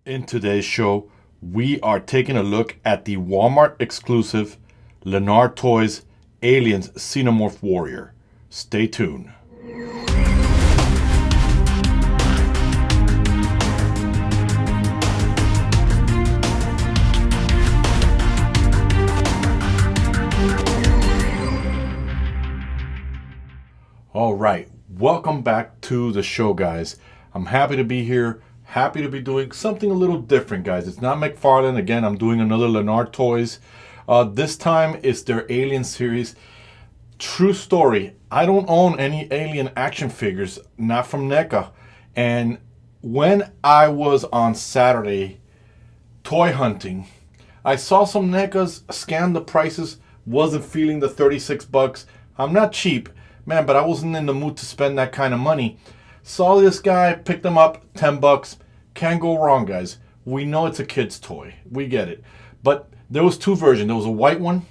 In today's show, we are taking a look at the Walmart exclusive Lanard Toys Aliens Xenomorph Warrior. Stay tuned. All right, welcome back to the show, guys. I'm happy to be here. Happy to be doing something a little different, guys. It's not Mcfarlane. Again, I'm doing another Lanard Toys. This time it's their Alien series. True story. I don't own any Alien action figures, not from NECA. And when I was on Saturday toy hunting, I saw some NECAs, scanned the prices, wasn't feeling the 36 bucks. I'm not cheap, man, but I wasn't in the mood to spend that kind of money. Saw this guy, picked them up, 10 bucks. Can't go wrong, guys. We know it's a kid's toy. We get it. But there was two versions. There was a white one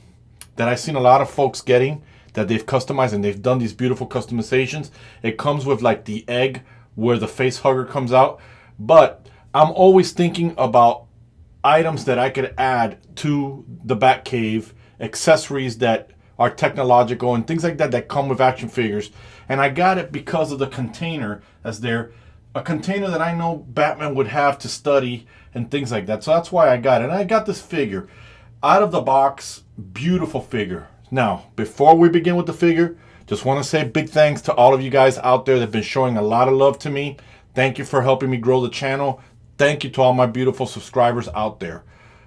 that I've seen a lot of folks getting that they've customized, and they've done these beautiful customizations. It comes with like the egg where the face hugger comes out. But I'm always thinking about items that I could add to the Batcave, accessories that are technological and things like that that come with action figures. And I got it because of the container, as they're a container that I know Batman would have to study and things like that. So that's why I got it. And I got this figure out of the box. Beautiful figure. Now, before we begin with the figure, just want to say big thanks to all of you guys out there that have been showing a lot of love to me. Thank you for helping me grow the channel. Thank you to all my beautiful subscribers out there.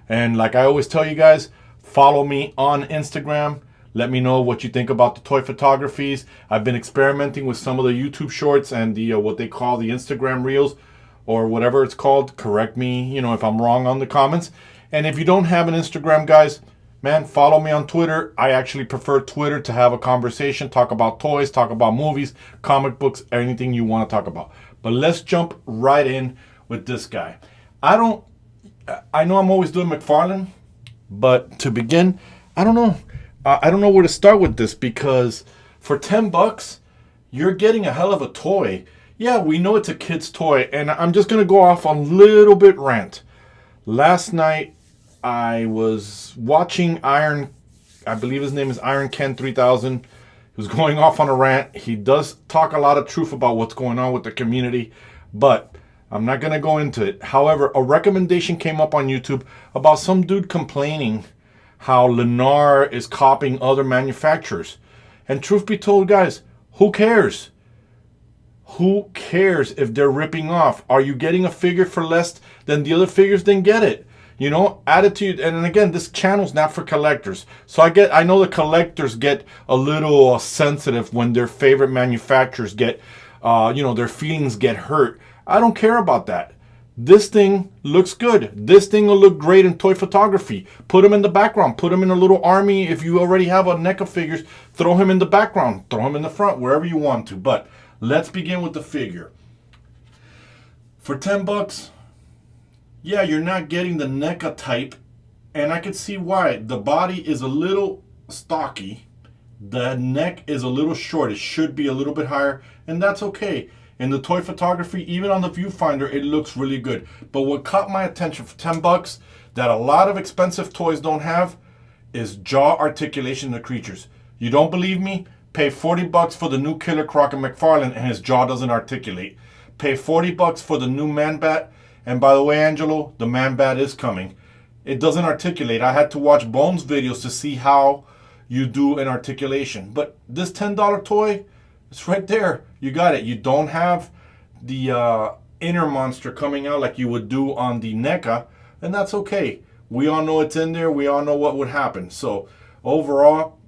And like I always tell you guys, follow me on Instagram. Let me know what you think about the toy photographies. I've been experimenting with some of the YouTube shorts and the what they call the Instagram reels or whatever it's called. Correct me, if I'm wrong on the comments. And if you don't have an Instagram, guys, man, follow me on Twitter. I actually prefer Twitter to have a conversation, talk about toys, talk about movies, comic books, anything you want to talk about. But let's jump right in with this guy. I know I'm always doing Mcfarlane, but to begin, I don't know where to start with this, because for 10 bucks, you're getting a hell of a toy. Yeah, we know it's a kid's toy, and I'm just going to go off on a little bit rant. Last night, I was watching I believe his name is Iron Ken 3000. He was going off on a rant. He does talk a lot of truth about what's going on with the community, but I'm not going to go into it. However, a recommendation came up on YouTube about some dude complaining how Lanard is copying other manufacturers. And truth be told, guys, who cares? Who cares if they're ripping off? Are you getting a figure for less than the other figures? Then get it. Attitude. And again, this channel's not for collectors. So I know the collectors get a little sensitive when their favorite manufacturers get, their feelings get hurt. I don't care about that. This thing looks good. This thing will look great in toy photography. Put him in the background. Put him in a little army. If you already have a NECA figures, throw him in the background. Throw him in the front, wherever you want to. But let's begin with the figure. For 10 bucks, yeah, you're not getting the NECA type. And I can see why. The body is a little stocky. The neck is a little short. It should be a little bit higher. And that's okay. In the toy photography, even on the viewfinder, it looks really good. But what caught my attention for 10 bucks that a lot of expensive toys don't have is jaw articulation of the creatures. You don't believe me? Pay 40 bucks for the new Killer Croc and Mcfarlane and his jaw doesn't articulate. Pay 40 bucks for the new Man-Bat. And by the way, Angelo, the Man-Bat is coming. It doesn't articulate. I had to watch Bones videos to see how you do an articulation. But this $10 toy, it's right there. You got it. You don't have the inner monster coming out like you would do on the NECA, and that's okay. We all know it's in there. We all know what would happen. So overall,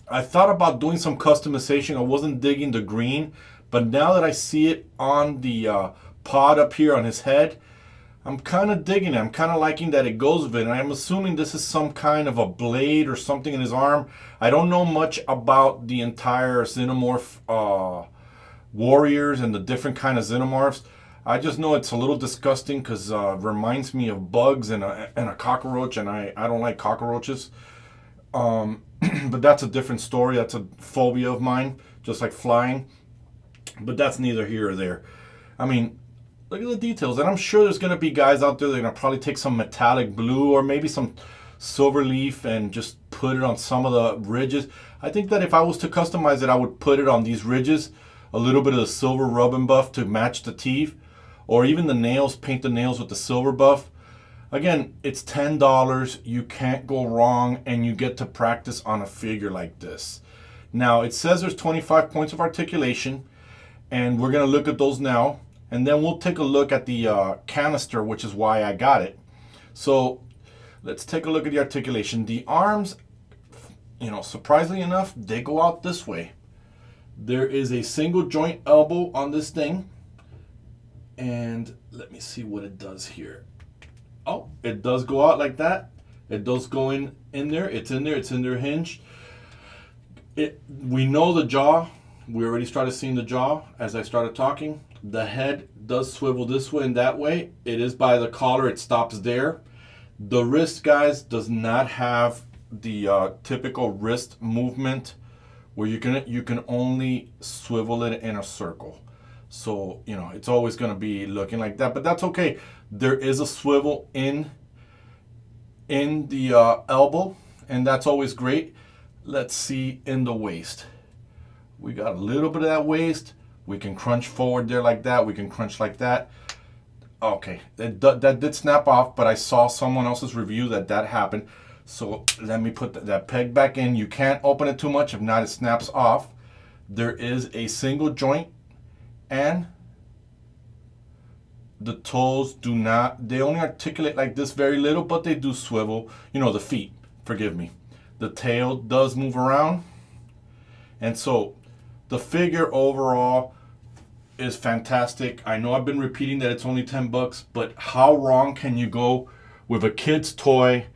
I thought about doing some customization. I wasn't digging the green, but now that I see it on the pod up here on his head, I'm kind of digging it. I'm kind of liking that it goes with it. And I'm assuming this is some kind of a blade or something in his arm. I don't know much about the entire Xenomorph warriors and the different kind of Xenomorphs. I just know it's a little disgusting because it reminds me of bugs and a cockroach, and I don't like cockroaches. But that's a different story. That's a phobia of mine, just like flying. But that's neither here or there. I mean, Look at the details. And I'm sure there's going to be guys out there that are going to probably take some metallic blue or maybe some silver leaf and just put it on some of the ridges. I think that if I was to customize it, I would put it on these ridges, a little bit of the silver rub and buff to match the teeth, or even the nails, paint the nails with the silver buff. Again, it's $10. You can't go wrong, and you get to practice on a figure like this. Now, it says there's 25 points of articulation, and we're going to look at those now. And then we'll take a look at the canister, which is why I got it. So let's take a look at the articulation. The arms, you know, surprisingly enough, they go out this way. There is a single joint elbow on this thing. And let me see what it does here. Oh, it does go out like that. It does go in there. It's in there. It's in there hinged. We know the jaw. We already started seeing the jaw as I started talking. The head does swivel this way and that way. It is by the collar. It stops there. The wrist, guys, does not have the typical wrist movement where you can only swivel it in a circle. So, you know, it's always going to be looking like that, but that's okay. There is a swivel in the elbow, and that's always great. Let's see in the waist. We got a little bit of that waist. We can crunch forward there like that. We can crunch like that. Okay, that did snap off, but I saw someone else's review that happened. So let me put that peg back in. You can't open it too much. If not, it snaps off. There is a single joint, and the toes do not, they only articulate like this very little, but they do swivel. You know, the feet, forgive me. The tail does move around. And so the figure overall is fantastic. I know I've been repeating that it's only $10, but how wrong can you go with a kid's toy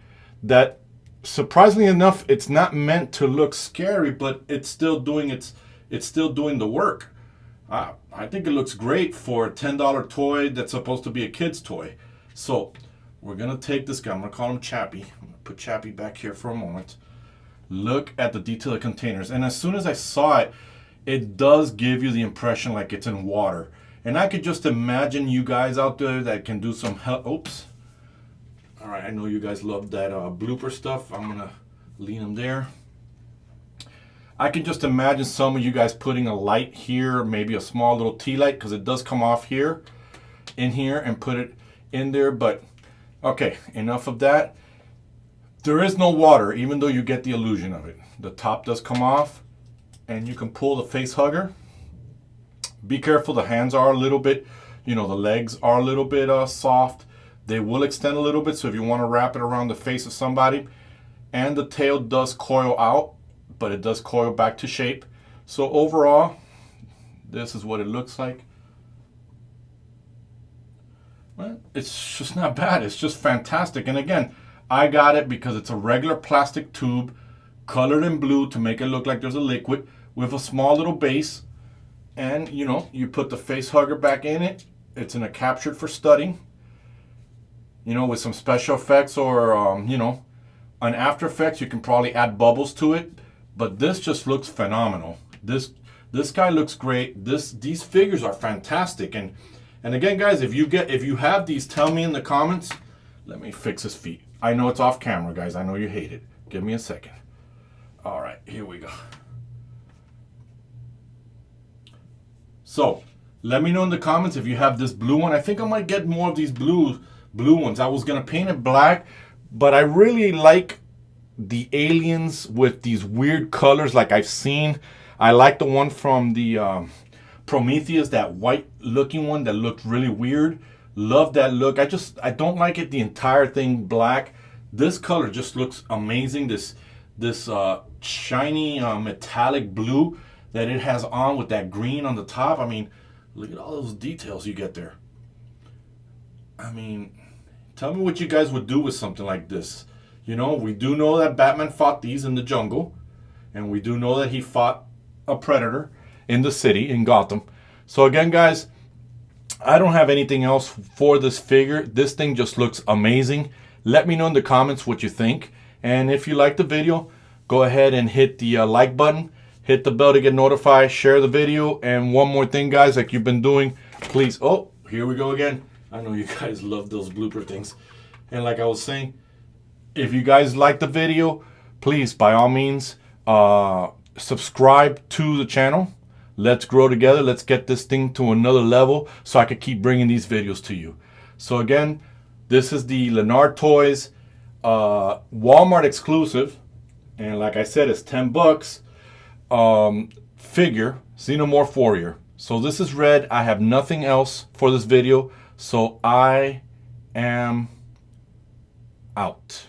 that, surprisingly enough, it's not meant to look scary, but it's still doing the work. I think it looks great for a $10 toy that's supposed to be a kid's toy. So we're gonna take this guy. I'm gonna call him Chappie. I'm gonna put Chappie back here for a moment. Look at the detail of containers, and as soon as I saw it, it does give you the impression like it's in water. And I could just imagine you guys out there that can do some help. Oops. All right, I know you guys love that blooper stuff. I'm gonna lean them there. I can just imagine some of you guys putting a light here, maybe a small little tea light, because it does come off here, in here, and put it in there. But okay, enough of that. There is no water, even though you get the illusion of it. The top does come off, and you can pull the face hugger. Be careful, the hands are a little bit, you know, the legs are a little bit soft. They will extend a little bit, so if you want to wrap it around the face of somebody. And the tail does coil out, but it does coil back to shape. So overall, this is what it looks like. Well, it's just not bad. It's just fantastic. And again, I got it because it's a regular plastic tube colored in blue to make it look like there's a liquid with a small little base. And, you know, you put the face hugger back in it. It's in a captured for studying. You know, with some special effects or, you know, on After Effects, you can probably add bubbles to it. But this just looks phenomenal. This guy looks great. These figures are fantastic. And again, guys, if you have these, tell me in the comments. Let me fix his feet. I know it's off camera, guys. I know you hate it. Give me a second. All right, here we go. So let me know in the comments if you have this blue one. I think I might get more of these blue ones. I was gonna paint it black, but I really like the aliens with these weird colors like I've seen. I like the one from the Prometheus, that white looking one that looked really weird. Love that look. I don't like it the entire thing black. This color just looks amazing. This shiny metallic blue that it has on with that green on the top. I mean, look at all those details you get there. I mean, tell me what you guys would do with something like this. You know, we do know that Batman fought these in the jungle. And we do know that he fought a predator in the city, in Gotham. So again, guys, I don't have anything else for this figure. This thing just looks amazing. Let me know in the comments what you think. And if you like the video, go ahead and hit the like button. Hit the bell to get notified. Share the video. And one more thing, guys, like you've been doing, please. Oh, here we go again. I know you guys love those blooper things. And like I was saying, if you guys like the video, please, by all means, subscribe to the channel. Let's grow together. Let's get this thing to another level so I can keep bringing these videos to you. So again, this is the Lanard Toys Walmart exclusive. And like I said, it's 10 bucks. Figure, Xenomorph Warrior. So this is red. I have nothing else for this video. So I am out.